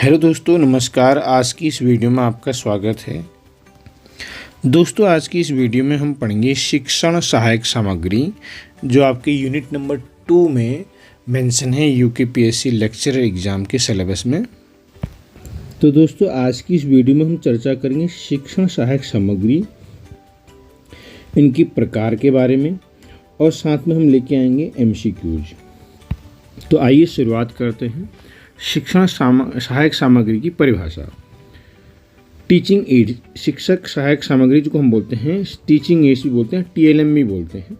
Hello दोस्तों, नमस्कार। आज की इस वीडियो में आपका स्वागत है। दोस्तों, आज की इस वीडियो में हम पढ़ेंगे शिक्षण सहायक सामग्री, जो आपके यूनिट नंबर 2 में मेंशन है यूकेपीएससी लेक्चरर एग्ज़ाम के सिलेबस में। तो दोस्तों, आज की इस वीडियो में हम चर्चा करेंगे शिक्षण सहायक सामग्री, इनकी प्रकार के बारे में, और साथ में हम लेके आएंगे एमसीक्यूज। तो आइए शुरुआत करते हैं। शिक्षण सहायक सामग्री की परिभाषा। टीचिंग एड, शिक्षक सहायक सामग्री जिसको हम बोलते हैं टीचिंग एड्स भी बोलते हैं, टीएलएम भी बोलते हैं।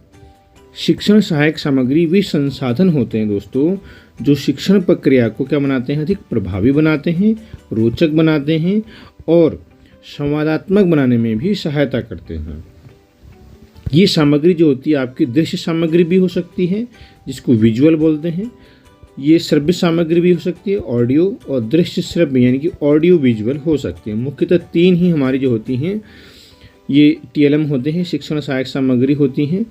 शिक्षण सहायक सामग्री वे संसाधन होते हैं दोस्तों जो शिक्षण प्रक्रिया को क्या बनाते हैं, अधिक प्रभावी बनाते हैं, रोचक बनाते हैं और संवादात्मक बनाने में भी सहायता करते हैं। ये सामग्री जो होती है आपकी दृश्य सामग्री भी हो सकती है, जिसको विजुअल बोलते हैं। ये श्रव्य सामग्री भी हो सकती है, ऑडियो, और दृश्य श्रव्य यानी कि ऑडियो विजुअल हो सकती है। मुख्यतः तीन ही हमारी जो होती हैं ये टीएलएम होते हैं, शिक्षण सहायक सामग्री होती हैं,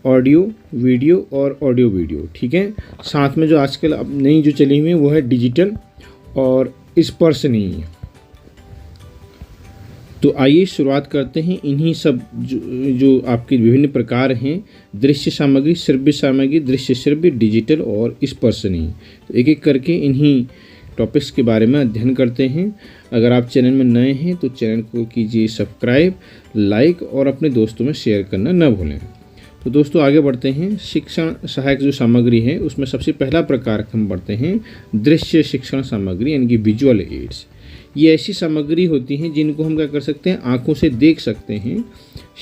ऑडियो वीडियो और ऑडियो वीडियो। ठीक है, साथ में जो आजकल अब नई जो चली हुई है वो है डिजिटल और स्पर्शनीय। तो आइए शुरुआत करते हैं इन्हीं सब जो आपके विभिन्न प्रकार हैं, दृश्य सामग्री, श्रव्य सामग्री, दृश्य श्रव्य, डिजिटल और स्पर्शनीय। तो एक एक करके इन्हीं टॉपिक्स के बारे में अध्ययन करते हैं। अगर आप चैनल में नए हैं तो चैनल को कीजिए सब्सक्राइब, लाइक और अपने दोस्तों में शेयर करना न भूलें। तो दोस्तों आगे बढ़ते हैं। शिक्षण सहायक जो सामग्री है उसमें सबसे पहला प्रकार हम बढ़ते हैं दृश्य शिक्षण सामग्री यानी कि विजुअल एड्स। ये ऐसी सामग्री होती हैं जिनको हम क्या कर सकते हैं, आंखों से देख सकते हैं।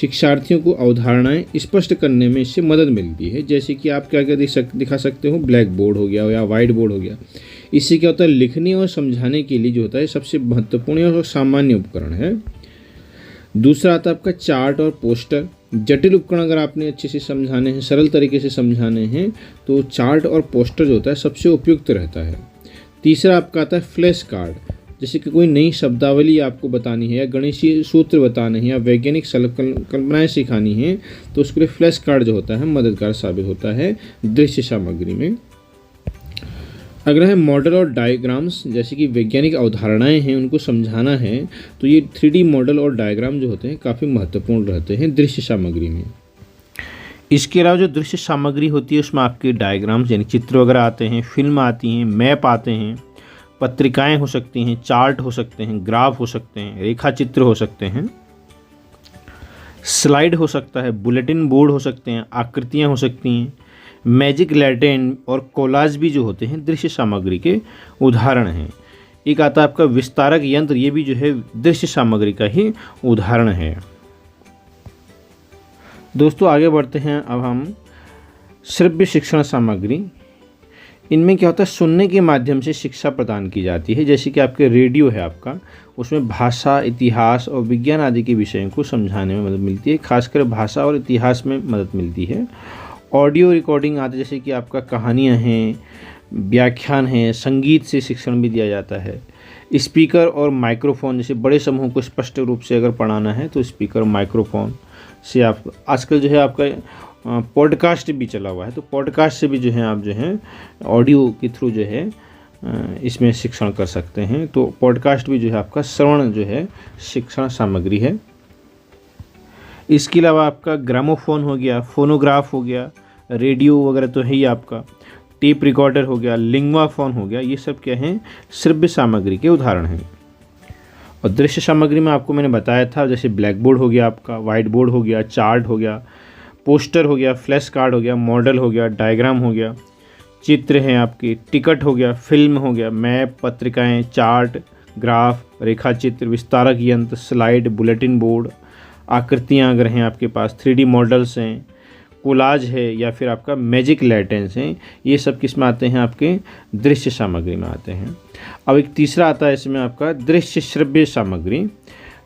शिक्षार्थियों को अवधारणाएं स्पष्ट करने में इससे मदद मिलती है। जैसे कि आप क्या क्या दिखा सकते हो, ब्लैक बोर्ड हो गया या वाइट बोर्ड हो गया। इससे क्या होता है, लिखने और समझाने के लिए जो होता है सबसे महत्वपूर्ण और सामान्य उपकरण है। दूसरा आता है आपका चार्ट और पोस्टर। जटिल उपकरण अगर आपने अच्छे से समझाने हैं, सरल तरीके से समझाने हैं, तो चार्ट और पोस्टर जो होता है सबसे उपयुक्त रहता है। तीसरा आपका आता है फ्लैश कार्ड। जैसे कि कोई नई शब्दावली आपको बतानी है या गणितीय सूत्र बताने हैं या वैज्ञानिक कल्पनाएं सिखानी हैं, तो उसके लिए फ्लैश कार्ड जो होता है मददगार साबित होता है दृश्य सामग्री में। अगला है मॉडल और डायग्राम्स। जैसे कि वैज्ञानिक अवधारणाएं हैं उनको समझाना है, तो ये 3D मॉडल और डायग्राम जो होते हैं काफ़ी महत्वपूर्ण रहते हैं दृश्य सामग्री में। इसके अलावा जो दृश्य सामग्री होती है उसमें आपके डायग्राम्स यानी चित्र वगैरह आते हैं, फिल्म आती हैं, मैप आते हैं, पत्रिकाएं हो सकती हैं, चार्ट हो सकते हैं, ग्राफ हो सकते हैं, रेखा चित्र हो सकते हैं, स्लाइड हो सकता है, बुलेटिन बोर्ड हो सकते हैं, आकृतियां हो सकती हैं, मैजिक लैटेन और कोलाज भी जो होते हैं दृश्य सामग्री के उदाहरण हैं। एक आता है आपका विस्तारक यंत्र, ये भी जो है दृश्य सामग्री का ही उदाहरण है। दोस्तों आगे बढ़ते हैं अब हम श्रव्य शिक्षण सामग्री। इनमें क्या होता है, सुनने के माध्यम से शिक्षा प्रदान की जाती है। जैसे कि आपके रेडियो है आपका, उसमें भाषा, इतिहास और विज्ञान आदि के विषयों को समझाने में मदद मिलती है, खासकर भाषा और इतिहास में मदद मिलती है। ऑडियो रिकॉर्डिंग आदि जैसे कि आपका कहानियाँ हैं, व्याख्यान हैं, संगीत से शिक्षण भी दिया जाता है। स्पीकर और माइक्रोफोन, जैसे बड़े समूह को स्पष्ट रूप से अगर पढ़ाना है तो स्पीकर माइक्रोफोन से आप, आजकल जो है आपका पॉडकास्ट भी चला हुआ है, तो पॉडकास्ट से भी जो है आप जो है ऑडियो के थ्रू जो है इसमें शिक्षण कर सकते हैं। तो पॉडकास्ट भी जो है आपका श्रवण जो है शिक्षण सामग्री है। इसके अलावा आपका ग्रामोफोन हो गया, फोनोग्राफ हो गया, रेडियो वगैरह तो है ही आपका, टेप रिकॉर्डर हो गया, लिंगवा फोन हो गया, ये सब क्या हैं, श्रव्य सामग्री के उदाहरण हैं। और दृश्य सामग्री में आपको मैंने बताया था, जैसे ब्लैक बोर्ड हो गया आपका, वाइट बोर्ड हो गया, चार्ट हो गया, पोस्टर हो गया, फ्लैश कार्ड हो गया, मॉडल हो गया, डायग्राम हो गया, चित्र हैं आपके, टिकट हो गया, फिल्म हो गया, मैप, पत्रिकाएं, चार्ट, ग्राफ, रेखा चित्र, विस्तारक यंत्र, स्लाइड, बुलेटिन बोर्ड, आकृतियां अगर हैं आपके पास, 3D मॉडल्स हैं, कोलाज है या फिर आपका मैजिक लैटेंस हैं, ये सब किस में आते हैं, आपके दृश्य सामग्री में आते हैं। अब एक तीसरा आता है इसमें आपका दृश्य श्रव्य सामग्री।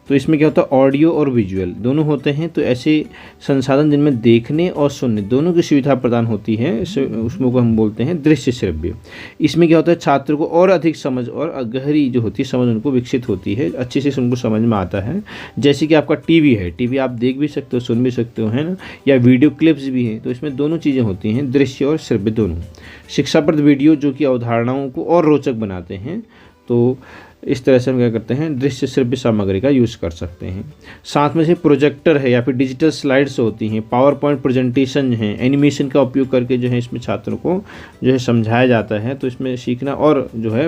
तो इसमें क्या होता है, ऑडियो और विजुअल दोनों होते हैं। तो ऐसे संसाधन जिनमें देखने और सुनने दोनों की सुविधा प्रदान होती है, उसमें को हम बोलते हैं दृश्य श्रव्य। इसमें क्या होता है, छात्र को और अधिक समझ और गहरी जो होती है समझ उनको विकसित होती है, अच्छे से उनको समझ में आता है। जैसे कि आपका टीवी है, टीवी आप देख भी सकते हो, सुन भी सकते हो, है ना, या वीडियो क्लिप्स भी हैं। तो इसमें दोनों चीज़ें होती हैं, दृश्य और श्रव्य दोनों। शिक्षाप्रद वीडियो जो कि अवधारणाओं को और रोचक बनाते हैं, तो इस तरह से हम क्या करते हैं, दृश्य श्रव्य सामग्री का यूज़ कर सकते हैं। साथ में से प्रोजेक्टर है या फिर डिजिटल स्लाइड्स होती हैं, पावर पॉइंट प्रेजेंटेशन हैं, एनिमेशन का उपयोग करके जो है इसमें छात्रों को जो है समझाया जाता है, तो इसमें सीखना और जो है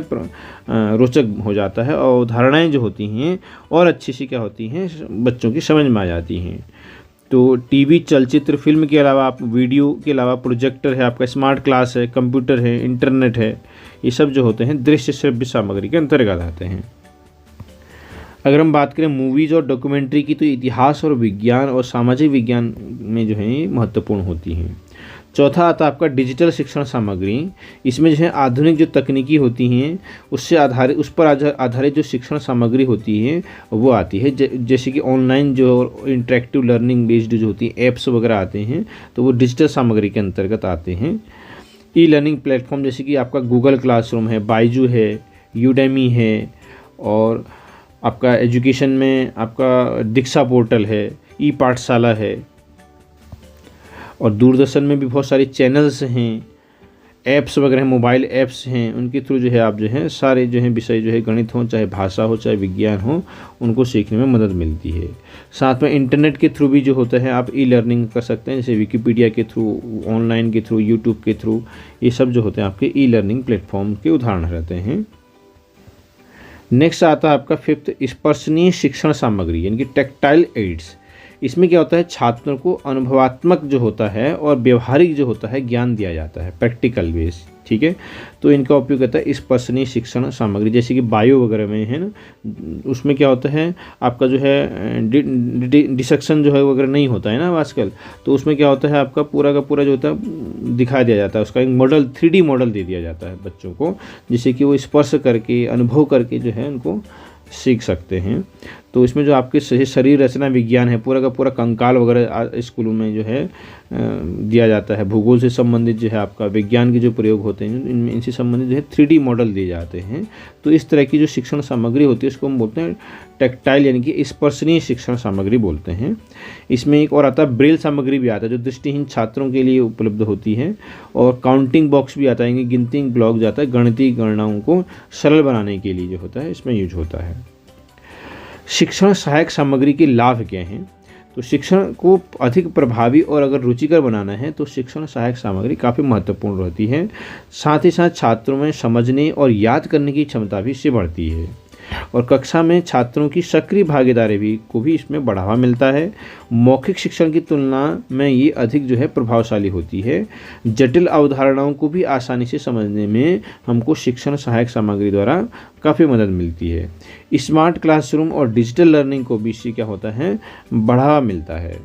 रोचक हो जाता है और धारणाएँ जो होती हैं और अच्छी सी क्या होती हैं, बच्चों की समझ में आ जाती हैं। तो टीवी, चलचित्र, फिल्म के अलावा आप वीडियो के अलावा प्रोजेक्टर है, आपका स्मार्ट क्लास है, कंप्यूटर है, इंटरनेट है, ये सब जो होते हैं दृश्य श्रव्य सामग्री के अंतर्गत आते हैं। अगर हम बात करें मूवीज़ और डॉक्यूमेंट्री की, तो इतिहास और विज्ञान और सामाजिक विज्ञान में जो है महत्वपूर्ण होती हैं। चौथा आता है आपका डिजिटल शिक्षण सामग्री। इसमें जो है आधुनिक जो तकनीकी होती हैं उस पर आधारित जो शिक्षण सामग्री होती है वो आती है, जैसे कि ऑनलाइन जो इंटरेक्टिव लर्निंग बेस्ड जो होती है ऐप्स वगैरह आते हैं, तो वो डिजिटल सामग्री के अंतर्गत आते हैं। ई लर्निंग प्लेटफॉर्म जैसे कि आपका गूगल क्लासरूम है, बाइजू है, यूडेमी है, और आपका एजुकेशन में आपका दीक्षा पोर्टल है, ई पाठशाला है, और दूरदर्शन में भी बहुत सारे चैनल्स हैं, ऐप्स वगैरह हैं, मोबाइल ऐप्स हैं, उनके थ्रू जो है आप जो है सारे जो है विषय जो है गणित हो, चाहे भाषा हो, चाहे विज्ञान हो, उनको सीखने में मदद मिलती है। साथ में इंटरनेट के थ्रू भी जो होता है आप ई लर्निंग कर सकते हैं, जैसे विकिपीडिया के थ्रू, ऑनलाइन के थ्रू, यूट्यूब के थ्रू, ये सब जो होते हैं आपके ई लर्निंग प्लेटफॉर्म के उदाहरण रहते हैं। नेक्स्ट आता है आपका फिफ्थ, स्पर्शनीय शिक्षण सामग्री यानी कि टैक्टाइल एड्स। इसमें क्या होता है, छात्रों को अनुभवात्मक जो होता है और व्यवहारिक जो होता है ज्ञान दिया जाता है, प्रैक्टिकल बेस, ठीक है। तो इनका उपयोग होता है स्पर्शनीय शिक्षण सामग्री, जैसे कि बायो वगैरह में है ना, उसमें क्या होता है आपका जो है डिसेक्शन जो है वगैरह नहीं होता है ना आजकल, तो उसमें क्या होता है आपका पूरा का पूरा जो होता है दिखा दिया जाता है, उसका एक मॉडल 3D मॉडल दे दिया जाता है बच्चों को, जिससे कि वो स्पर्श करके अनुभव करके जो है उनको सीख सकते हैं। तो इसमें जो आपके शरीर रचना विज्ञान है, पूरा का पूरा कंकाल वगैरह स्कूलों में जो है दिया जाता है। भूगोल से संबंधित जो है आपका विज्ञान के जो प्रयोग होते हैं इनमें इनसे संबंधित जो है 3D मॉडल दिए जाते हैं। तो इस तरह की जो शिक्षण सामग्री होती है उसको हम बोलते हैं टैक्टाइल यानी कि स्पर्शनीय शिक्षण सामग्री बोलते हैं। इसमें एक और आता है ब्रेल सामग्री भी आता है जो दृष्टिहीन छात्रों के लिए उपलब्ध होती है, और काउंटिंग बॉक्स भी आता है, गिनती ब्लॉक जाता है, गणितीय गणनाओं को सरल बनाने के लिए जो होता है इसमें यूज होता है। शिक्षण सहायक सामग्री के लाभ क्या हैं? तो शिक्षण को अधिक प्रभावी और अगर रुचिकर बनाना है तो शिक्षण सहायक सामग्री काफ़ी महत्वपूर्ण रहती है। साथ ही साथ छात्रों में समझने और याद करने की क्षमता भी इससे बढ़ती है, और कक्षा में छात्रों की सक्रिय भागीदारी को भी इसमें बढ़ावा मिलता है। मौखिक शिक्षण की तुलना में ये अधिक जो है प्रभावशाली होती है। जटिल अवधारणाओं को भी आसानी से समझने में हमको शिक्षण सहायक सामग्री द्वारा काफ़ी मदद मिलती है। स्मार्ट क्लासरूम और डिजिटल लर्निंग को भी इससे क्या होता है बढ़ावा मिलता है।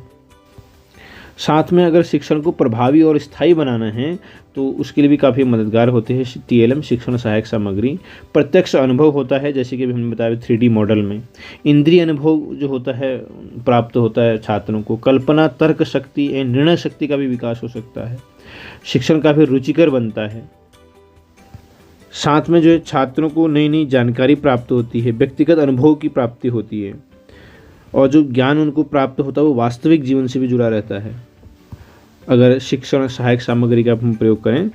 साथ में अगर शिक्षण को प्रभावी और स्थायी बनाना है तो उसके लिए भी काफ़ी मददगार होते हैं TLM शिक्षण सहायक सामग्री। प्रत्यक्ष अनुभव होता है, जैसे कि हमने बताया 3D मॉडल में। इंद्रिय अनुभव जो होता है प्राप्त होता है छात्रों को। कल्पना, तर्क शक्ति एवं निर्णय शक्ति का भी विकास हो सकता है। शिक्षण काफ़ी रुचिकर बनता है। साथ में जो है छात्रों को नई नई जानकारी प्राप्त होती है, व्यक्तिगत अनुभव की प्राप्ति होती है, और जो ज्ञान उनको प्राप्त होता है वो वास्तविक जीवन से भी जुड़ा रहता है। अगर शिक्षण सहायक सामग्री का हम प्रयोग करें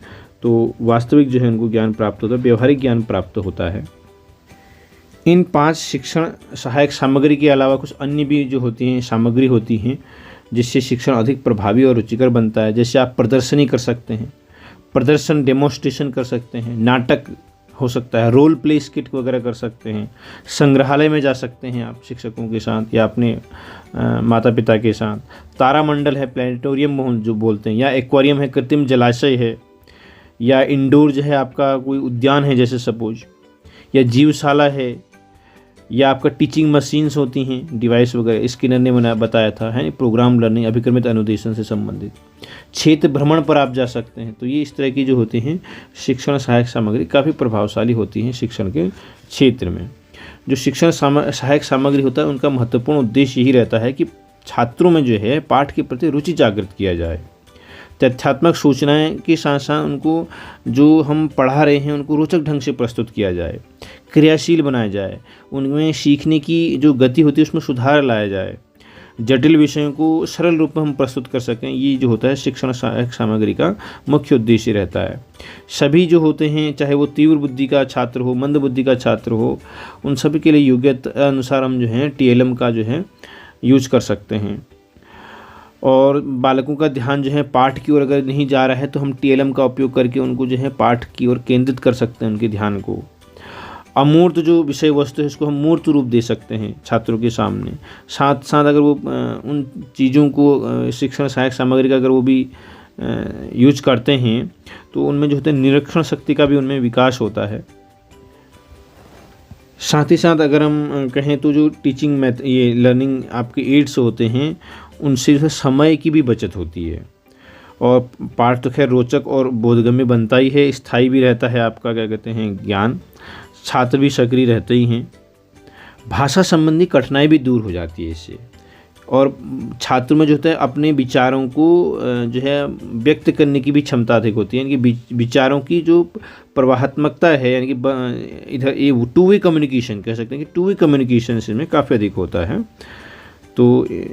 तो वास्तविक जो है उनको ज्ञान प्राप्त होता है, व्यवहारिक ज्ञान प्राप्त होता है। इन 5 शिक्षण सहायक सामग्री के अलावा कुछ अन्य भी जो होती हैं सामग्री होती हैं जिससे शिक्षण अधिक प्रभावी और रुचिकर बनता है। जैसे आप प्रदर्शनी कर सकते हैं, प्रदर्शन डेमोन्स्ट्रेशन कर सकते हैं, नाटक हो सकता है, रोल प्ले स्किट वगैरह कर सकते हैं, संग्रहालय में जा सकते हैं आप शिक्षकों के साथ या अपने माता पिता के साथ। तारामंडल है, प्लानिटोरियम जो बोलते हैं, या एक्वेरियम है, कृत्रिम जलाशय है, या इंडोर जो है आपका कोई उद्यान है जैसे सपोज, या जीवशाला है, या आपका टीचिंग मशीन्स होती हैं, डिवाइस वगैरह स्किनर ने बताया था है, प्रोग्राम लर्निंग, अभिक्रमित अनुदेशन से संबंधित। क्षेत्र भ्रमण पर आप जा सकते हैं। तो ये इस तरह की जो होती हैं शिक्षण सहायक सामग्री काफ़ी प्रभावशाली होती हैं शिक्षण के क्षेत्र में। जो शिक्षण सहायक सामग्री होता है उनका महत्वपूर्ण उद्देश्य यही रहता है कि छात्रों में जो है पाठ के प्रति रुचि जागृत किया जाए। तथ्यात्मक सूचनाएं के साथ साथ उनको जो हम पढ़ा रहे हैं उनको रोचक ढंग से प्रस्तुत किया जाए, क्रियाशील बनाया जाए, उनमें सीखने की जो गति होती है उसमें सुधार लाया जाए। जटिल विषयों को सरल रूप में हम प्रस्तुत कर सकें, ये जो होता है शिक्षण सहायक सामग्री का मुख्य उद्देश्य रहता है। सभी जो होते हैं, चाहे वो तीव्र बुद्धि का छात्र हो, मंद बुद्धि का छात्र हो, उन सभी के लिए योग्यता अनुसार हम जो है TLM का जो है यूज कर सकते हैं। और बालकों का ध्यान जो है पाठ की ओर अगर नहीं जा रहा है तो हम TLM का उपयोग करके उनको जो है पाठ की ओर केंद्रित कर सकते हैं, उनके ध्यान को। अमूर्त जो विषय वस्तु है उसको हम मूर्त रूप दे सकते हैं छात्रों के सामने। साथ साथ अगर वो उन चीज़ों को शिक्षण सहायक सामग्री का अगर वो भी यूज करते हैं तो उनमें जो होता है निरीक्षण शक्ति का भी उनमें विकास होता है। साथ ही साथ अगर हम कहें तो जो टीचिंग ये लर्निंग आपके एड्स होते हैं उनसे जो है समय की भी बचत होती है, और पाठ तो खैर रोचक और बोधगम्य बनता ही है, स्थायी भी रहता है आपका क्या कहते हैं ज्ञान, छात्र भी सक्रिय रहते ही हैं। भाषा संबंधी कठिनाई भी दूर हो जाती है इससे, और छात्र में जो होता है अपने विचारों को जो है व्यक्त करने की भी क्षमता अधिक होती है, यानी कि विचारों की जो प्रवाहात्मकता है, यानी कि इधर ये 2 वे कम्युनिकेशन कह सकते हैं कि 2 वे कम्युनिकेशन इसमें काफ़ी अधिक होता है। तो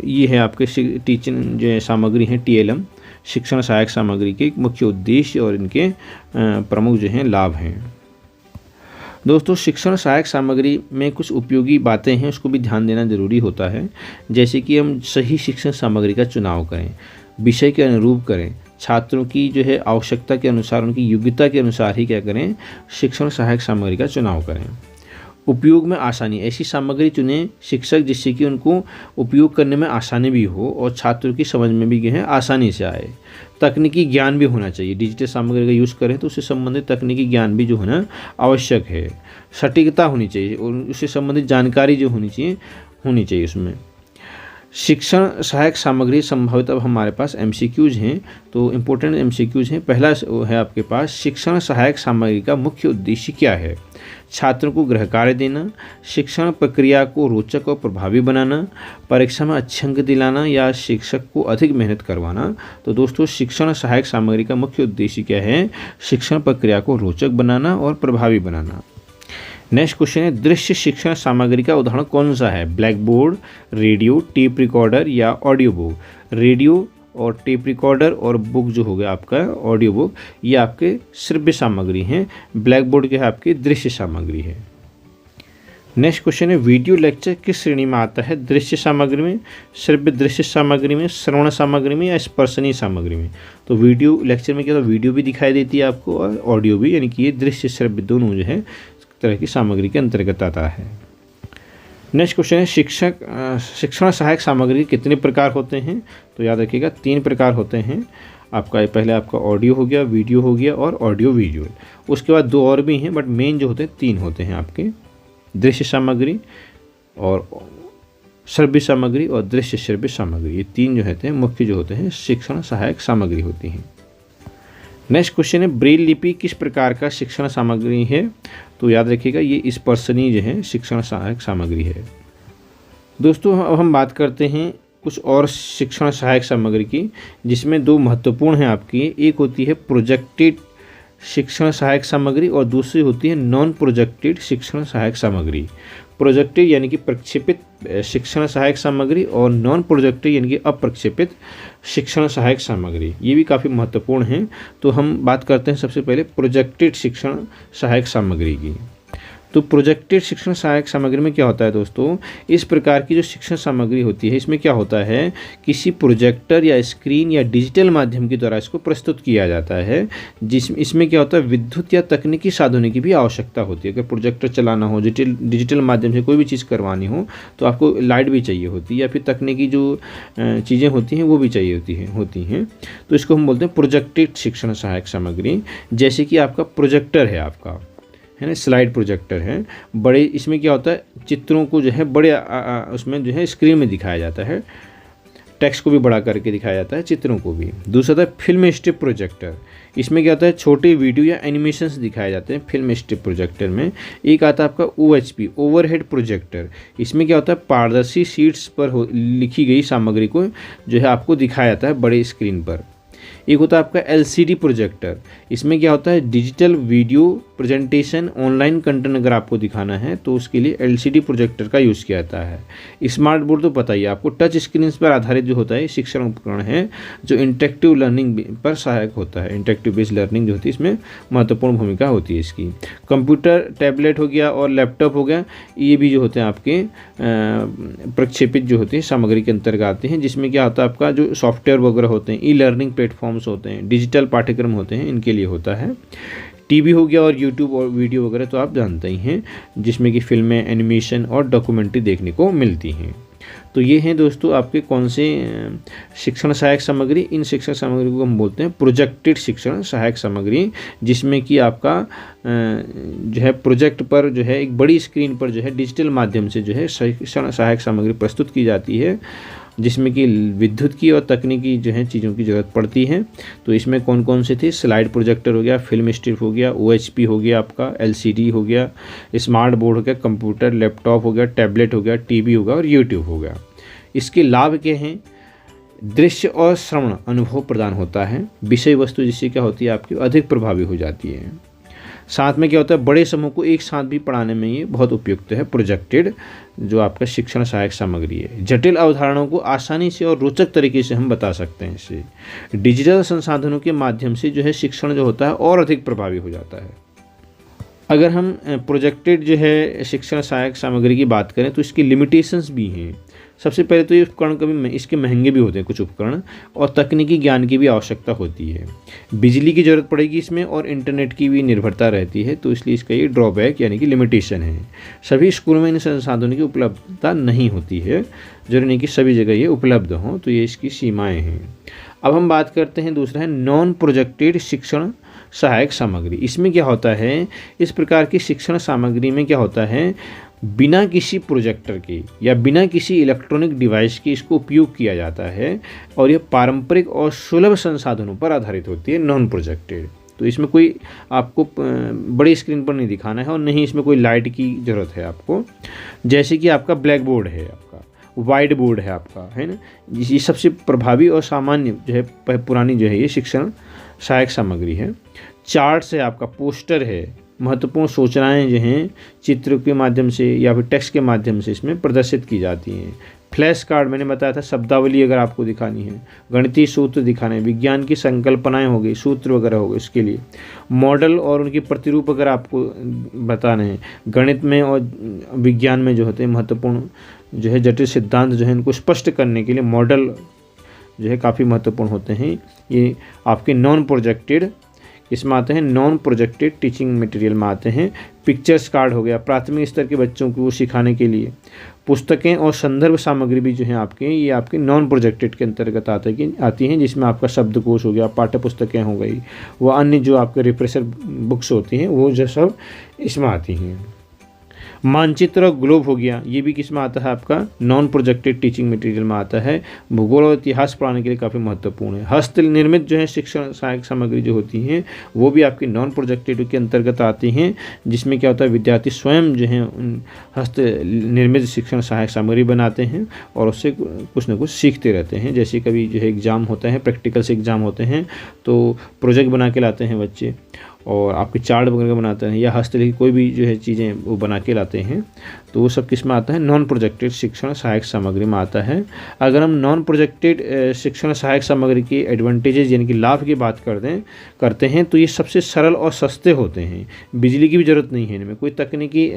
ये है आपके टीचिंग जो सामग्री है TLM शिक्षण सहायक सामग्री के मुख्य उद्देश्य और इनके प्रमुख जो हैं लाभ हैं। दोस्तों, शिक्षण सहायक सामग्री में कुछ उपयोगी बातें हैं, उसको भी ध्यान देना ज़रूरी होता है। जैसे कि हम सही शिक्षण सामग्री का चुनाव करें, विषय के अनुरूप करें, छात्रों की जो है आवश्यकता के अनुसार, उनकी योग्यता के अनुसार ही क्या करें, शिक्षण सहायक सामग्री का चुनाव करें। उपयोग में आसानी, ऐसी सामग्री चुनें शिक्षक जिससे कि उनको उपयोग करने में आसानी भी हो और छात्रों की समझ में भी है आसानी से आए। तकनीकी ज्ञान भी होना चाहिए, डिजिटल सामग्री का यूज़ करें तो उससे संबंधित तकनीकी ज्ञान भी जो है ना आवश्यक है। सटीकता होनी चाहिए और उससे संबंधित जानकारी जो होनी चाहिए उसमें। शिक्षण सहायक सामग्री संभावित अब हमारे पास MCQs हैं, तो इम्पोर्टेंट MCQs हैं। पहला है आपके पास, शिक्षण सहायक सामग्री का मुख्य उद्देश्य क्या है? छात्रों को गृह कार्य देना, शिक्षण प्रक्रिया को रोचक और प्रभावी बनाना, परीक्षा में अच्छे अंक दिलाना या शिक्षक को अधिक मेहनत करवाना। तो दोस्तों, शिक्षण सहायक सामग्री का मुख्य उद्देश्य क्या है? शिक्षण प्रक्रिया को रोचक बनाना और प्रभावी बनाना। नेक्स्ट क्वेश्चन है, दृश्य शिक्षण सामग्री का उदाहरण कौन सा है? Black board, radio, tape recorder या ऑडियो बुक। रेडियो और टेप रिकॉर्डर और बुक जो हो गया आपका ऑडियो बुक, ये आपके श्रव्य सामग्री हैं। ब्लैक बोर्ड के आपकी दृश्य सामग्री है। नेक्स्ट क्वेश्चन है, वीडियो लेक्चर किस श्रेणी में आता है? दृश्य सामग्री में, श्रव्य दृश्य सामग्री में, श्रवण सामग्री में या स्पर्शनीय सामग्री में? तो वीडियो लेक्चर में क्या होता है, वीडियो भी दिखाई देती है आपको और ऑडियो भी, यानी कि ये दृश्य श्रव्य दोनों जो है तरह की सामग्री के अंतर्गत आता है। नेक्स्ट क्वेश्चन है, शिक्षण सहायक सामग्री कितने प्रकार होते हैं? तो याद रखिएगा 3 प्रकार होते हैं आपका। पहले आपका ऑडियो हो गया, वीडियो हो गया और ऑडियो विजुअल। उसके बाद 2 और भी हैं, बट मेन जो होते हैं 3 होते हैं आपके, दृश्य सामग्री और श्रव्य सामग्री और दृश्य श्रव्य सामग्री। ये 3 जो होते हैं मुख्य जो होते हैं शिक्षण सहायक सामग्री होती हैं। नेक्स्ट क्वेश्चन है, ब्रेल लिपि किस प्रकार का शिक्षण सामग्री है? तो याद रखिएगा ये स्पर्शनीय जो है शिक्षण सहायक सामग्री है। दोस्तों, अब हम बात करते हैं कुछ और शिक्षण सहायक सामग्री की, जिसमें 2 महत्वपूर्ण हैं आपकी। एक होती है प्रोजेक्टेड शिक्षण सहायक सामग्री और दूसरी होती है नॉन प्रोजेक्टेड शिक्षण सहायक सामग्री। प्रोजेक्टेड यानी कि प्रक्षेपित शिक्षण सहायक सामग्री और नॉन प्रोजेक्टेड यानी कि अप्रक्षेपित शिक्षण सहायक सामग्री, ये भी काफ़ी महत्वपूर्ण हैं। तो हम बात करते हैं सबसे पहले प्रोजेक्टेड शिक्षण सहायक सामग्री की। तो प्रोजेक्टेड शिक्षण सहायक सामग्री में क्या होता है दोस्तों, इस प्रकार की जो शिक्षण सामग्री होती है इसमें क्या होता है, किसी प्रोजेक्टर या स्क्रीन या डिजिटल माध्यम के द्वारा इसको प्रस्तुत किया जाता है। इसमें क्या होता है, विद्युत या तकनीकी साधनों की भी आवश्यकता होती है। अगर प्रोजेक्टर चलाना हो, डिजिटल माध्यम से कोई भी चीज़ करवानी हो तो आपको लाइट भी चाहिए होती है, या फिर तकनीकी जो चीज़ें होती हैं वो भी चाहिए होती हैं। तो इसको हम बोलते हैं प्रोजेक्टेड शिक्षण सहायक सामग्री। जैसे कि आपका प्रोजेक्टर है, आपका है ना, स्लाइड प्रोजेक्टर है बड़े। इसमें क्या होता है, चित्रों को जो है बड़े उसमें जो है स्क्रीन में दिखाया जाता है, टेक्स्ट को भी बड़ा करके दिखाया जाता है, चित्रों को भी। दूसरा था फिल्म स्ट्रिप प्रोजेक्टर। इसमें क्या होता है, छोटे वीडियो या एनिमेशंस दिखाए जाते हैं फिल्म स्ट्रिप प्रोजेक्टर में। एक आता है आपका OHP ओवरहेड प्रोजेक्टर। इसमें क्या होता है, पारदर्शी शीट्स पर लिखी गई सामग्री को जो है आपको दिखाया जाता है बड़े स्क्रीन पर। एक होता है आपका LCD प्रोजेक्टर। इसमें क्या होता है, digital video presentation, online content अगर आपको दिखाना है तो उसके लिए LCD प्रोजेक्टर का यूज़ किया जाता है। स्मार्ट बोर्ड तो पता ही है आपको, टच स्क्रीन पर आधारित जो होता है शिक्षण उपकरण है जो इंटरेक्टिव लर्निंग पर सहायक होता है। इंटरेक्टिव बेस्ड लर्निंग जो होती है इसमें महत्वपूर्ण भूमिका होती है इसकी। कंप्यूटर, टैबलेट हो गया और लैपटॉप हो गया, ये भी जो होते हैं आपके प्रक्षेपित जो होते हैं सामग्री के अंतर्गत आते हैं, जिसमें क्या होता है आपका जो सॉफ्टवेयर वगैरह होते हैं, लर्निंग प्लेटफॉर्म्स होते हैं, डिजिटल पाठ्यक्रम होते हैं, इनके लिए होता है। टीवी हो गया और यूट्यूब और वीडियो वगैरह तो आप जानते ही हैं, जिसमें कि फिल्में, एनिमेशन और डॉक्यूमेंट्री देखने को मिलती हैं। तो ये हैं दोस्तों आपके कौन से शिक्षण सहायक सामग्री। इन शिक्षण सामग्री को हम बोलते हैं प्रोजेक्टेड शिक्षण सहायक सामग्री, जिसमें कि आपका जो है प्रोजेक्ट पर जो है एक बड़ी स्क्रीन पर जो है डिजिटल माध्यम से जो है शिक्षण सहायक सामग्री प्रस्तुत की जाती है, जिसमें कि विद्युत की और तकनीकी जो है चीज़ों की ज़रूरत पड़ती है। तो इसमें कौन कौन से थे, स्लाइड प्रोजेक्टर हो गया, फिल्म स्ट्रिप हो गया, OHP हो गया आपका, LCD हो गया, स्मार्ट बोर्ड हो गया, कंप्यूटर, लैपटॉप हो गया, टैबलेट हो गया, टीवी हो गया और यूट्यूब हो गया। इसके लाभ क्या हैं, दृश्य और श्रवण अनुभव प्रदान होता है, विषय वस्तु जिससे क्या होती है आपकी अधिक प्रभावी हो जाती है। साथ में क्या होता है, बड़े समूह को एक साथ भी पढ़ाने में ये बहुत उपयुक्त है प्रोजेक्टेड जो आपका शिक्षण सहायक सामग्री है। जटिल अवधारणाओं को आसानी से और रोचक तरीके से हम बता सकते हैं इससे। डिजिटल संसाधनों के माध्यम से जो है शिक्षण जो होता है और अधिक प्रभावी हो जाता है। अगर हम प्रोजेक्टेड जो है शिक्षण सहायक सामग्री की बात करें तो इसकी लिमिटेशंस भी हैं। सबसे पहले तो ये उपकरण कभी इसके महंगे भी होते हैं कुछ उपकरण, और तकनीकी ज्ञान की भी आवश्यकता होती है। बिजली की ज़रूरत पड़ेगी इसमें और इंटरनेट की भी निर्भरता रहती है, तो इसलिए इसका ये ड्रॉबैक यानी कि लिमिटेशन है। सभी स्कूलों में इन संसाधनों की उपलब्धता नहीं होती है, जरूरी नहीं कि सभी जगह ये उपलब्ध हों, तो ये इसकी सीमाएँ हैं। अब हम बात करते हैं, दूसरा है नॉन प्रोजेक्टेड शिक्षण सहायक सामग्री। इसमें क्या होता है, इस प्रकार की शिक्षण सामग्री में क्या होता है, बिना किसी प्रोजेक्टर के या बिना किसी इलेक्ट्रॉनिक डिवाइस के इसको उपयोग किया जाता है, और यह पारंपरिक और सुलभ संसाधनों पर आधारित होती है, नॉन प्रोजेक्टेड। तो इसमें कोई आपको बड़ी स्क्रीन पर नहीं दिखाना है और नहीं इसमें कोई लाइट की ज़रूरत है आपको। जैसे कि आपका ब्लैक बोर्ड है, आपका वाइट बोर्ड है आपका, है ना, ये सबसे प्रभावी और सामान्य जो है पुरानी जो है ये शिक्षण सहायक सामग्री है। चार्ट्स है आपका, पोस्टर है, महत्वपूर्ण सूचनाएं जो हैं चित्र के माध्यम से या फिर टेक्स्ट के माध्यम से इसमें प्रदर्शित की जाती हैं। फ्लैश कार्ड मैंने बताया था, शब्दावली अगर आपको दिखानी है, गणितीय सूत्र दिखाने, विज्ञान की संकल्पनाएं हो गई, सूत्र वगैरह हो गए, इसके लिए मॉडल और उनकी प्रतिरूप अगर आपको बताने हैं, गणित में और विज्ञान में जो होते हैं महत्वपूर्ण जो है जटिल सिद्धांत जो है इनको स्पष्ट करने के लिए मॉडल जो है काफ़ी महत्वपूर्ण होते हैं। ये आपके नॉन प्रोजेक्टेड इसमें आते हैं, नॉन प्रोजेक्टेड टीचिंग मटेरियल में आते हैं। पिक्चर्स कार्ड हो गया, प्राथमिक स्तर के बच्चों को सिखाने के लिए। पुस्तकें और संदर्भ सामग्री भी जो है आपके ये आपके नॉन प्रोजेक्टेड के अंतर्गत आती हैं, जिसमें आपका शब्दकोश हो गया, पाठ्य पुस्तकें हो गई, वो अन्य जो आपके रिफ्रेशर बुक्स होती हैं वो जो सब इसमें आती हैं। मानचित्र और ग्लोब हो गया, ये भी किस में आता है आपका नॉन प्रोजेक्टेड टीचिंग मटेरियल में आता है। भूगोल और इतिहास पढ़ाने के लिए काफ़ी महत्वपूर्ण है। हस्त निर्मित जो है शिक्षण सहायक सामग्री जो होती हैं वो भी आपकी नॉन प्रोजेक्टेड के अंतर्गत आती हैं, जिसमें क्या होता है विद्यार्थी स्वयं जो है उन हस्त निर्मित शिक्षण सहायक सामग्री बनाते हैं और उससे कुछ न कुछ सीखते रहते हैं। जैसे कभी जो है एग्ज़ाम होता है, प्रैक्टिकल से एग्ज़ाम होते हैं तो प्रोजेक्ट बना के लाते हैं बच्चे और आपके चार्ट वगैरह बनाते हैं या हस्तलिखित कोई भी जो है चीज़ें वो बना के लाते हैं, तो वो सब किस में आता है, नॉन प्रोजेक्टेड शिक्षण सहायक सामग्री में आता है। अगर हम नॉन प्रोजेक्टेड शिक्षण सहायक सामग्री के एडवांटेजेस यानी कि लाभ की बात करते हैं तो ये सबसे सरल और सस्ते होते हैं। बिजली की भी ज़रूरत नहीं है, इनमें कोई तकनीकी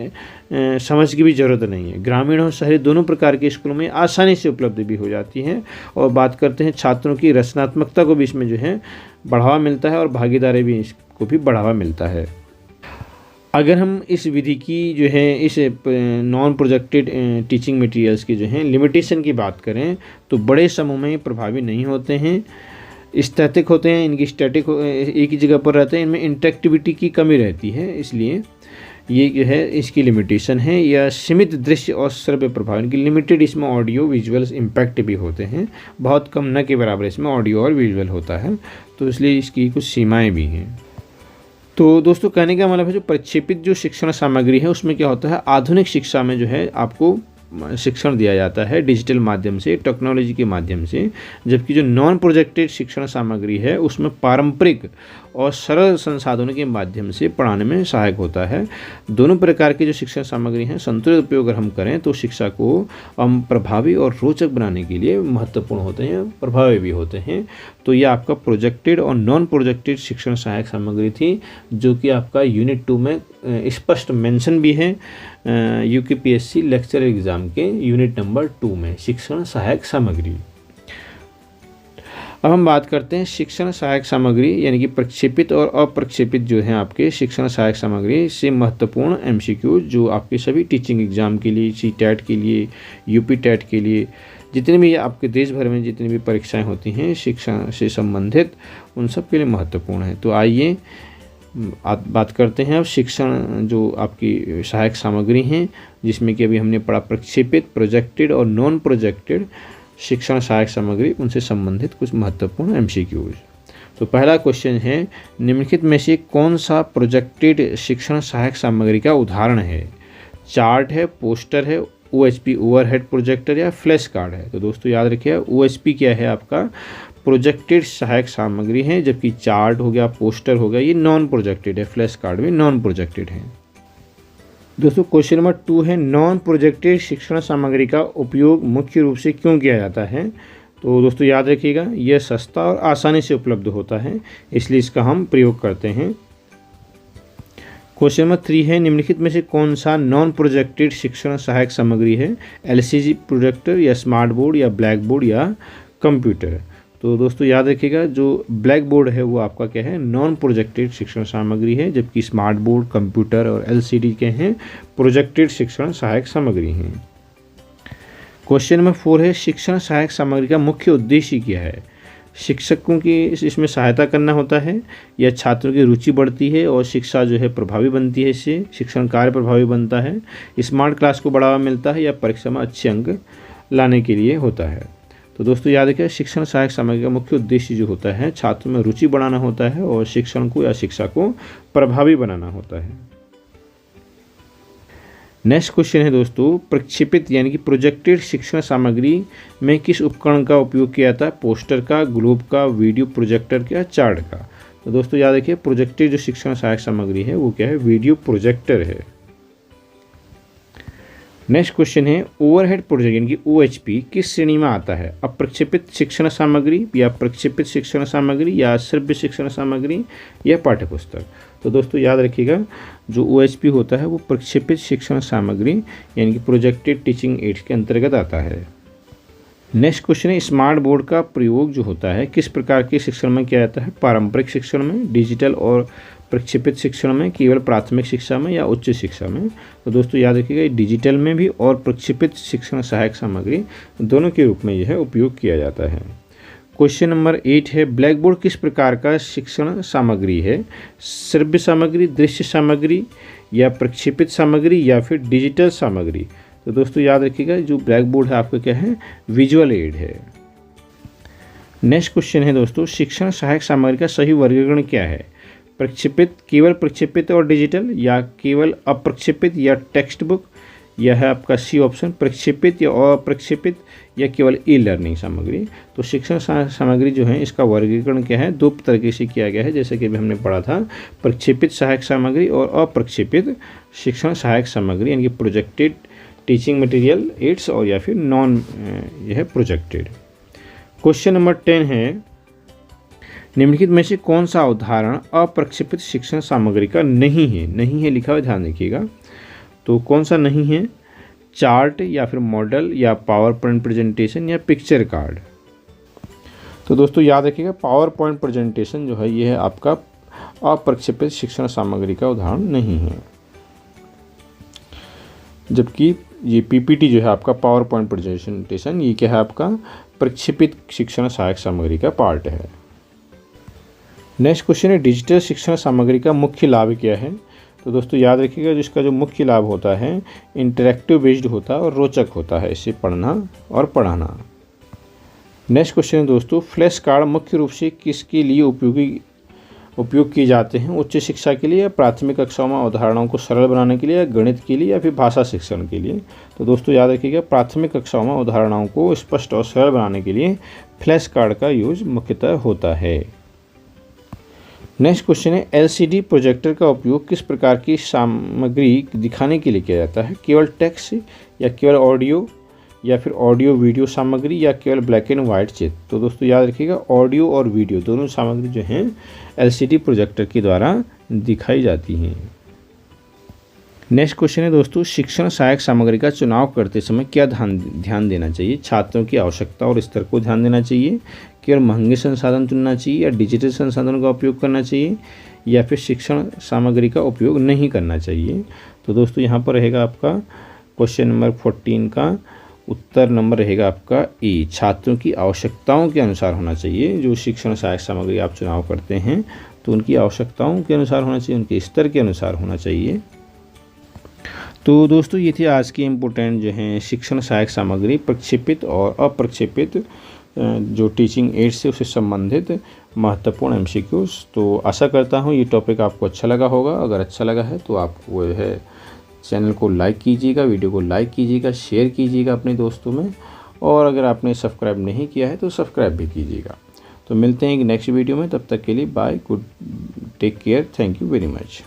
समझ की भी ज़रूरत नहीं है। ग्रामीण और शहरी दोनों प्रकार के स्कूलों में आसानी से उपलब्ध भी हो जाती हैं। और बात करते हैं छात्रों की रचनात्मकता को भी इसमें जो है बढ़ावा मिलता है और भागीदारी भी को भी बढ़ावा मिलता है। अगर हम इस विधि की जो है इस नॉन प्रोजेक्टेड टीचिंग मटेरियल्स की जो है लिमिटेशन की बात करें तो बड़े समूह में प्रभावी नहीं होते हैं, स्टैटिक होते हैं, इनकी स्टैटिक एक ही जगह पर रहते हैं, इनमें इंटरेक्टिविटी की कमी रहती है, इसलिए ये जो है इसकी लिमिटेशन है। या सीमित दृश्य और श्रव्य प्रभाव, इनकी लिमिटेड इसमें ऑडियो विजुअल्स इम्पैक्ट भी होते हैं, बहुत कम न के बराबर इसमें ऑडियो और विजुअल होता है, तो इसलिए इसकी कुछ सीमाएँ भी हैं। तो दोस्तों कहने का मतलब है जो प्रक्षेपित जो शिक्षण सामग्री है उसमें क्या होता है आधुनिक शिक्षा में जो है आपको शिक्षण दिया जाता है डिजिटल माध्यम से, टेक्नोलॉजी के माध्यम से, जबकि जो नॉन प्रोजेक्टेड शिक्षण सामग्री है उसमें पारंपरिक और सरल संसाधनों के माध्यम से पढ़ाने में सहायक होता है। दोनों प्रकार की जो शिक्षण सामग्री हैं संतुलित उपयोग अगर हम करें तो शिक्षा को हम प्रभावी और रोचक बनाने के लिए महत्वपूर्ण होते हैं, प्रभावी भी होते हैं। तो ये आपका प्रोजेक्टेड और नॉन प्रोजेक्टेड शिक्षण सहायक सामग्री थी, जो कि आपका यूनिट 2 में स्पष्ट मेंशन भी है यूकेपीएससी लेक्चर एग्जाम के यूनिट नंबर 2 में, शिक्षण सहायक सामग्री। अब हम बात करते हैं शिक्षण सहायक सामग्री यानी कि प्रक्षेपित और अप्रक्षेपित जो हैं आपके शिक्षण सहायक सामग्री से महत्वपूर्ण एमसीक्यू जो आपके सभी टीचिंग एग्जाम के लिए, सीटेट के लिए, यूपी टेट के लिए, जितने भी आपके देश भर में जितनी भी परीक्षाएं होती हैं शिक्षा से संबंधित, उन सब के लिए महत्वपूर्ण है। तो आइए आप बात करते हैं अब शिक्षण जो आपकी सहायक सामग्री हैं, जिसमें कि अभी हमने पढ़ा प्रक्षेपित, प्रोजेक्टेड और नॉन प्रोजेक्टेड शिक्षण सहायक सामग्री, उनसे संबंधित कुछ महत्वपूर्ण एमसीक्यूज। तो पहला क्वेश्चन है, निम्नलिखित में से कौन सा प्रोजेक्टेड शिक्षण सहायक सामग्री का उदाहरण है? चार्ट है, पोस्टर है, OHP ओवरहेड प्रोजेक्टर या फ्लैश कार्ड है। तो दोस्तों याद रखिए OHP क्या है आपका प्रोजेक्टेड सहायक सामग्री है, जबकि चार्ट हो गया, पोस्टर हो गया, ये नॉन प्रोजेक्टेड है, फ्लैश कार्ड भी नॉन प्रोजेक्टेड है। दोस्तों क्वेश्चन नंबर 2 है, नॉन प्रोजेक्टेड शिक्षण सामग्री का उपयोग मुख्य रूप से क्यों किया जाता है? तो दोस्तों याद रखिएगा यह सस्ता और आसानी से उपलब्ध होता है, इसलिए इसका हम प्रयोग करते हैं। क्वेश्चन नंबर 3 है, निम्नलिखित में से कौन सा नॉन प्रोजेक्टेड शिक्षण सहायक सामग्री है? LCD प्रोजेक्टर या स्मार्ट बोर्ड या ब्लैक बोर्ड या कंप्यूटर। तो दोस्तों याद रखिएगा जो ब्लैक बोर्ड है वो आपका क्या है, नॉन प्रोजेक्टेड शिक्षण सामग्री है, जबकि स्मार्ट बोर्ड, कंप्यूटर और LCD के हैं प्रोजेक्टेड शिक्षण सहायक सामग्री हैं। क्वेश्चन नंबर 4 है, शिक्षण सहायक सामग्री का मुख्य उद्देश्य क्या है? शिक्षकों की इसमें सहायता करना होता है या छात्रों की रुचि बढ़ती है और शिक्षा जो है प्रभावी बनती है, इससे शिक्षण कार्य प्रभावी बनता है, स्मार्ट क्लास को बढ़ावा मिलता है या परीक्षा में अच्छे अंक लाने के लिए होता है। तो दोस्तों याद रखिए शिक्षण सहायक सामग्री का मुख्य उद्देश्य जो होता है छात्रों में रुचि बढ़ाना होता है और शिक्षण को या शिक्षा को प्रभावी बनाना होता है। नेक्स्ट क्वेश्चन है दोस्तों, प्रक्षेपित यानी कि प्रोजेक्टेड शिक्षण सामग्री में किस उपकरण का उपयोग किया जाता है? पोस्टर का, ग्लोब का, वीडियो प्रोजेक्टर का, चार्ट का। तो दोस्तों याद रखिए प्रोजेक्टेड जो शिक्षण सहायक सामग्री है वो क्या है, वीडियो प्रोजेक्टर है। नेक्स्ट क्वेश्चन है, ओवरहेड प्रोजेक्ट यानी कि OHP किस श्रेणी में आता है? अप्रक्षेपित शिक्षण सामग्री या प्रक्षेपित शिक्षण सामग्री या श्रव्य शिक्षण सामग्री या पाठ्यपुस्तक। तो दोस्तों याद रखिएगा जो OHP होता है वो प्रक्षेपित शिक्षण सामग्री यानी कि प्रोजेक्टेड टीचिंग एड्स के अंतर्गत आता है। नेक्स्ट क्वेश्चन है, स्मार्ट बोर्ड का प्रयोग जो होता है किस प्रकार के शिक्षण में किया जाता है? पारंपरिक शिक्षण में, डिजिटल और प्रक्षेपित शिक्षण में, केवल प्राथमिक शिक्षा में या उच्च शिक्षा में। तो दोस्तों याद रखिएगा डिजिटल में भी और प्रक्षेपित शिक्षण सहायक सामग्री दोनों के रूप में यह उपयोग किया जाता है। क्वेश्चन नंबर 8 है, ब्लैक बोर्ड किस प्रकार का शिक्षण सामग्री है? श्रव्य सामग्री, दृश्य सामग्री या प्रक्षेपित सामग्री या फिर डिजिटल सामग्री। तो दोस्तों याद रखिएगा जो ब्लैक बोर्ड है आपका क्या है, विजुअल एड है। नेक्स्ट क्वेश्चन है दोस्तों, शिक्षण सहायक सामग्री का सही वर्गीकरण क्या है? प्रक्षेपित, केवल प्रक्षेपित और डिजिटल, या केवल अप्रक्षेपित या टेक्स्ट बुक, यह है आपका C ऑप्शन, प्रक्षेपित या अप्रक्षेपित या केवल ई-लर्निंग सामग्री। तो शिक्षण सामग्री जो है इसका वर्गीकरण क्या है, दो तरीके से किया गया है, जैसे कि अभी हमने पढ़ा था प्रक्षेपित सहायक सामग्री और अप्रक्षेपित शिक्षण सहायक सामग्री यानी कि प्रोजेक्टेड टीचिंग मटेरियल एड्स और या फिर नॉन यह प्रोजेक्टेड। क्वेश्चन नंबर 10 है, निम्नलिखित में से कौन सा उदाहरण अप्रक्षेपित शिक्षण सामग्री का नहीं है? नहीं है लिखा हुआ, ध्यान रखिएगा। तो कौन सा नहीं है? चार्ट या फिर मॉडल या पावर पॉइंट प्रेजेंटेशन या पिक्चर कार्ड। तो दोस्तों याद रखिएगा पावर पॉइंट प्रेजेंटेशन जो है यह है आपका अप्रक्षेपित शिक्षण सामग्री का उदाहरण नहीं है, जबकि ये PPT जो है आपका पावर पॉइंट प्रेजेंटेशन ये क्या है आपका प्रक्षेपित शिक्षण सहायक सामग्री का पार्ट है। नेक्स्ट क्वेश्चन है, डिजिटल शिक्षण सामग्री का मुख्य लाभ क्या है? तो दोस्तों याद रखिएगा जिसका जो मुख्य लाभ होता है इंटरैक्टिव बेस्ड होता है और रोचक होता है, इसे पढ़ना और पढ़ाना। नेक्स्ट क्वेश्चन है दोस्तों, फ्लैश कार्ड मुख्य रूप से किसके लिए उपयोगी उपयोग किए जाते हैं उच्च शिक्षा के लिए या प्राथमिक कक्षाओं में अवधारणाओं को सरल बनाने के लिए या गणित के लिए या फिर भाषा शिक्षण के लिए। तो दोस्तों याद रखिएगा, प्राथमिक कक्षाओं में अवधारणाओं को स्पष्ट और सरल बनाने के लिए फ्लैश कार्ड का यूज मुख्यतः होता है। नेक्स्ट क्वेश्चन है, एलसीडी प्रोजेक्टर का उपयोग किस प्रकार की सामग्री दिखाने के लिए किया जाता है? केवल टेक्स्ट या केवल ऑडियो या फिर ऑडियो वीडियो सामग्री या केवल ब्लैक एंड वाइट चित्र? तो दोस्तों याद रखिएगा, ऑडियो और वीडियो दोनों सामग्री जो हैं एलसीडी प्रोजेक्टर के द्वारा दिखाई जाती हैं। नेक्स्ट क्वेश्चन है दोस्तों, शिक्षण सहायक सामग्री का चुनाव करते समय क्या ध्यान देना चाहिए? छात्रों की आवश्यकता और स्तर को ध्यान देना चाहिए, केवल महंगे संसाधन चुनना चाहिए या डिजिटल संसाधनों का उपयोग करना चाहिए या फिर शिक्षण सामग्री का उपयोग नहीं करना चाहिए? तो दोस्तों यहाँ पर रहेगा आपका क्वेश्चन नंबर 14 का उत्तर नंबर रहेगा आपका ए, छात्रों की आवश्यकताओं के अनुसार होना चाहिए। जो शिक्षण सहायक सामग्री आप चुनाव करते हैं तो उनकी आवश्यकताओं के अनुसार होना चाहिए, उनके स्तर के अनुसार होना चाहिए। तो दोस्तों ये थी आज की इम्पोर्टेंट जो है शिक्षण सहायक सामग्री, प्रक्षेपित और अप्रक्षेपित जो टीचिंग एड से उससे संबंधित महत्वपूर्ण एमसीक्यूज। तो आशा करता हूँ ये टॉपिक आपको अच्छा लगा होगा। अगर अच्छा लगा है तो आप वो है चैनल को लाइक कीजिएगा, वीडियो को लाइक कीजिएगा, शेयर कीजिएगा अपने दोस्तों में, और अगर आपने सब्सक्राइब नहीं किया है तो सब्सक्राइब भी कीजिएगा। तो मिलते हैं एक नेक्स्ट वीडियो में, तब तक के लिए bye, good, take care, thank you very much.